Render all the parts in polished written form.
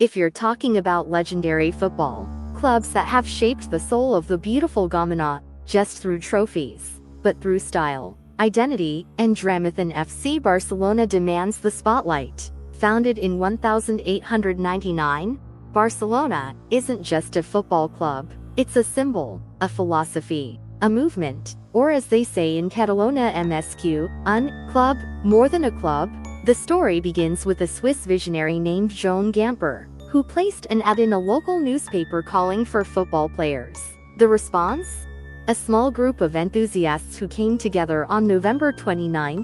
If you're talking about legendary football clubs that have shaped the soul of the beautiful game not just through trophies, but through style, identity, and drama, then FC Barcelona demands the spotlight. Founded in 1899, Barcelona isn't just a football club, it's a symbol, a philosophy, a movement, or as they say in Catalonia, MSQ, un club, more than a club. The story begins with a Swiss visionary named Johann Gamper, who placed an ad in a local newspaper calling for football players. The response? A small group of enthusiasts who came together on November 29,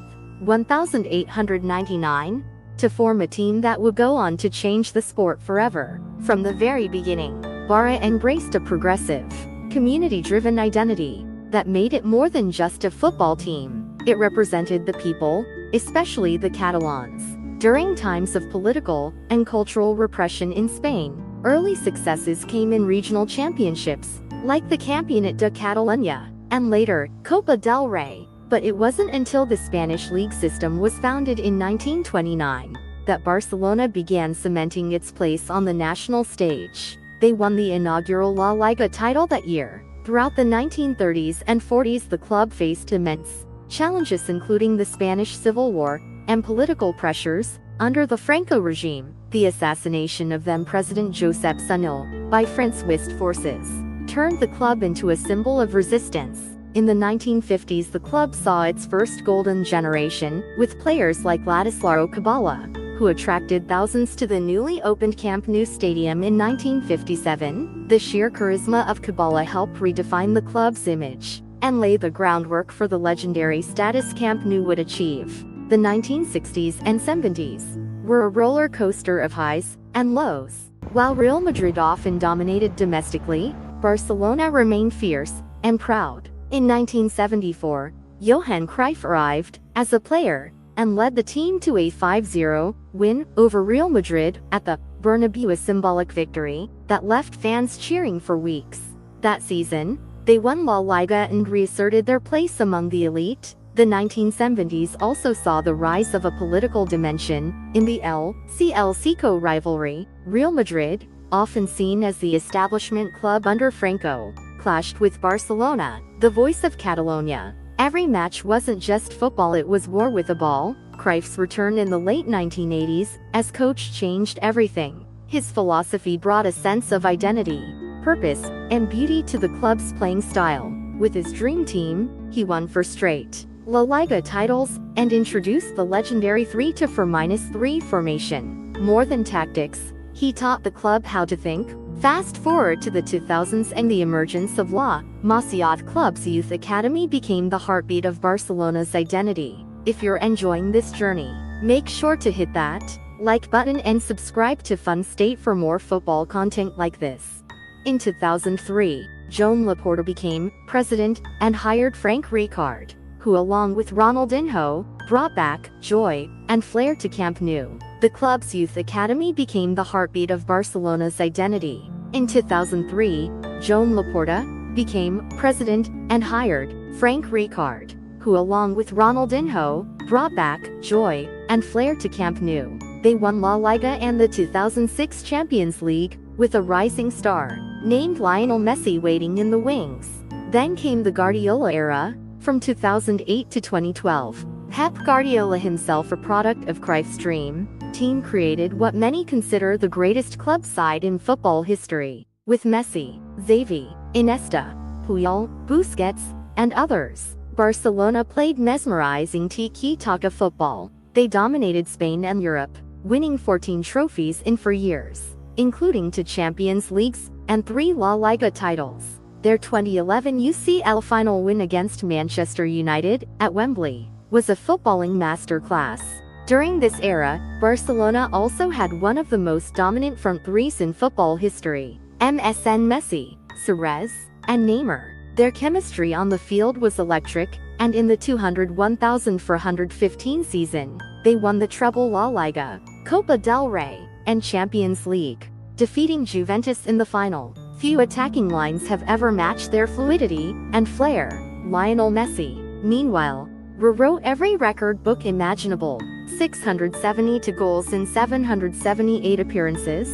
1899, to form a team that would go on to change the sport forever. From the very beginning, Barça embraced a progressive, community-driven identity that made it more than just a football team. It represented the people, especially the Catalans. During times of political and cultural repression in Spain, early successes came in regional championships, like the Campionat de Catalunya, and later, Copa del Rey. But it wasn't until the Spanish league system was founded in 1929 that Barcelona began cementing its place on the national stage. They won the inaugural La Liga title that year. Throughout the 1930s and 40s, the club faced immense challenges, including the Spanish Civil War and political pressures under the Franco regime. The assassination of then-President Josep Sunyol by Francoist forces turned the club into a symbol of resistance. In the 1950s, the club saw its first golden generation, with players like Ladislao Cabala, who attracted thousands to the newly opened Camp Nou Stadium in 1957. The sheer charisma of Cabala helped redefine the club's image and lay the groundwork for the legendary status Camp Nou would achieve. The 1960s and 70s were a roller coaster of highs and lows. While Real Madrid often dominated domestically, Barcelona remained fierce and proud. In 1974, Johan Cruyff arrived as a player and led the team to a 5-0 win over Real Madrid at the Bernabeu, a symbolic victory that left fans cheering for weeks. That season, they won La Liga and reasserted their place among the elite. The 1970s also saw the rise of a political dimension in the El Clásico rivalry. Real Madrid, often seen as the establishment club under Franco, clashed with Barcelona, the voice of Catalonia. Every match wasn't just football, it was war with a ball. Cruyff's return in the late 1980s as coach changed everything. His philosophy brought a sense of identity, purpose, and beauty to the club's playing style. With his dream team, he won 4 straight La Liga titles and introduced the legendary 3-4-3 formation. More than tactics, he taught the club how to think. Fast forward to the 2000s and the emergence of La Masia club's youth academy became the heartbeat of Barcelona's identity. If you're enjoying this journey, make sure to hit that like button and subscribe to Fun State for more football content like this. In 2003, Joan Laporta became president and hired Frank Rijkaard, who along with Ronaldinho, brought back joy and flair to Camp Nou. The club's youth academy became the heartbeat of Barcelona's identity. In 2003, Joan Laporta became president and hired Frank Rijkaard, who along with Ronaldinho, brought back joy and flair to Camp Nou. They won La Liga and the 2006 Champions League, with a rising star named Lionel Messi waiting in the wings. Then came the Guardiola era, from 2008 to 2012. Pep Guardiola, himself a product of Cruyff's dream team, created what many consider the greatest club side in football history. With Messi, Xavi, Iniesta, Puyol, Busquets, and others, Barcelona played mesmerizing tiki-taka football. They dominated Spain and Europe, winning 14 trophies in 4 years, including 2 Champions Leagues and 3 La Liga titles. Their 2011 UCL final win against Manchester United at Wembley was a footballing masterclass. During this era, Barcelona also had one of the most dominant front threes in football history: Messi, Suarez, and Neymar. Their chemistry on the field was electric, and in the 201,415 season, they won the treble La Liga, Copa del Rey, and Champions League, defeating Juventus in the final. Few attacking lines have ever matched their fluidity and flair. Lionel Messi, meanwhile, rewrote every record book imaginable: 672 goals in 778 appearances,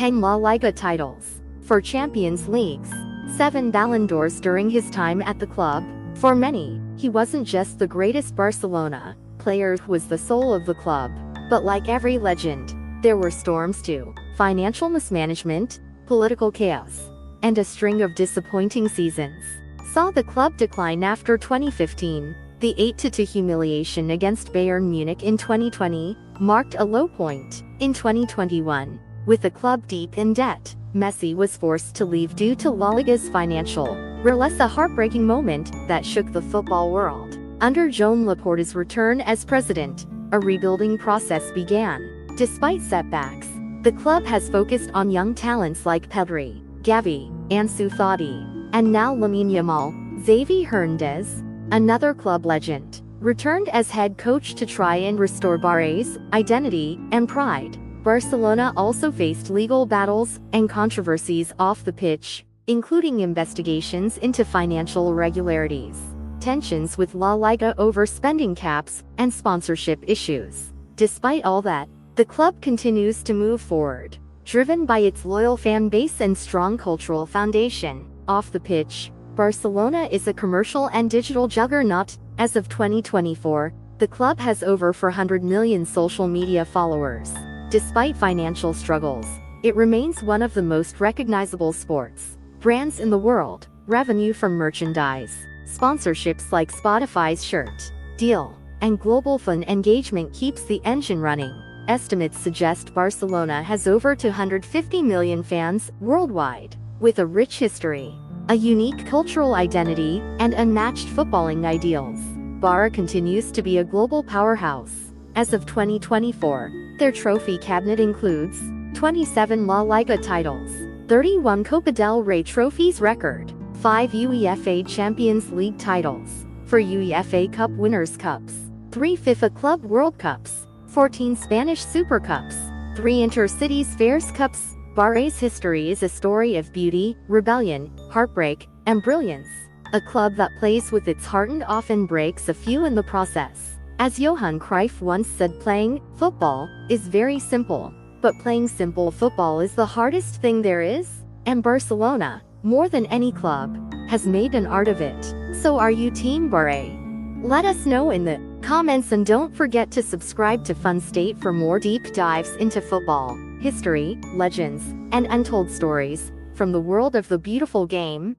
10 La Liga titles, 4 Champions Leagues, 7 Ballon d'Ors during his time at the club. For many, he wasn't just the greatest Barcelona player who was the soul of the club. But like every legend, there were storms too. Financial mismanagement, political chaos, and a string of disappointing seasons saw the club decline after 2015. The 8-2 humiliation against Bayern Munich in 2020 marked a low point. In 2021, with the club deep in debt, Messi was forced to leave due to La Liga's financial ruin, a heartbreaking moment that shook the football world. Under Joan Laporta's return as president, a rebuilding process began. Despite setbacks, the club has focused on young talents like Pedri, Gavi, Ansu Fati, and now Lamine Yamal. Xavi Hernandez, another club legend, returned as head coach to try and restore Barça's identity and pride. Barcelona also faced legal battles and controversies off the pitch, including investigations into financial irregularities, tensions with La Liga over spending caps, and sponsorship issues. Despite all that, the club continues to move forward, driven by its loyal fan base and strong cultural foundation. Off the pitch, Barcelona is a commercial and digital juggernaut. As of 2024, the club has over 400 million social media followers. Despite financial struggles, it remains one of the most recognizable sports brands in the world. Revenue from merchandise, sponsorships like Spotify's shirt deal, and global fan engagement keeps the engine running. Estimates suggest Barcelona has over 250 million fans worldwide. With a rich history, a unique cultural identity, and unmatched footballing ideals, Barça continues to be a global powerhouse. As of 2024, their trophy cabinet includes 27 La Liga titles, 31 Copa del Rey trophies record, 5 UEFA Champions League titles, 4 UEFA Cup Winners' Cups, 3 FIFA Club World Cups, 14 Spanish Super Cups, 3 Intercities Fairs Cups. Barça's history is a story of beauty, rebellion, heartbreak, and brilliance. A club that plays with its heart and often breaks a few in the process. As Johan Cruyff once said, playing football is very simple, but playing simple football is the hardest thing there is. And Barcelona, more than any club, has made an art of it. So are you Team Barça? Let us know in the comments, and don't forget to subscribe to Fun State for more deep dives into football, history, legends, and untold stories from the world of the beautiful game.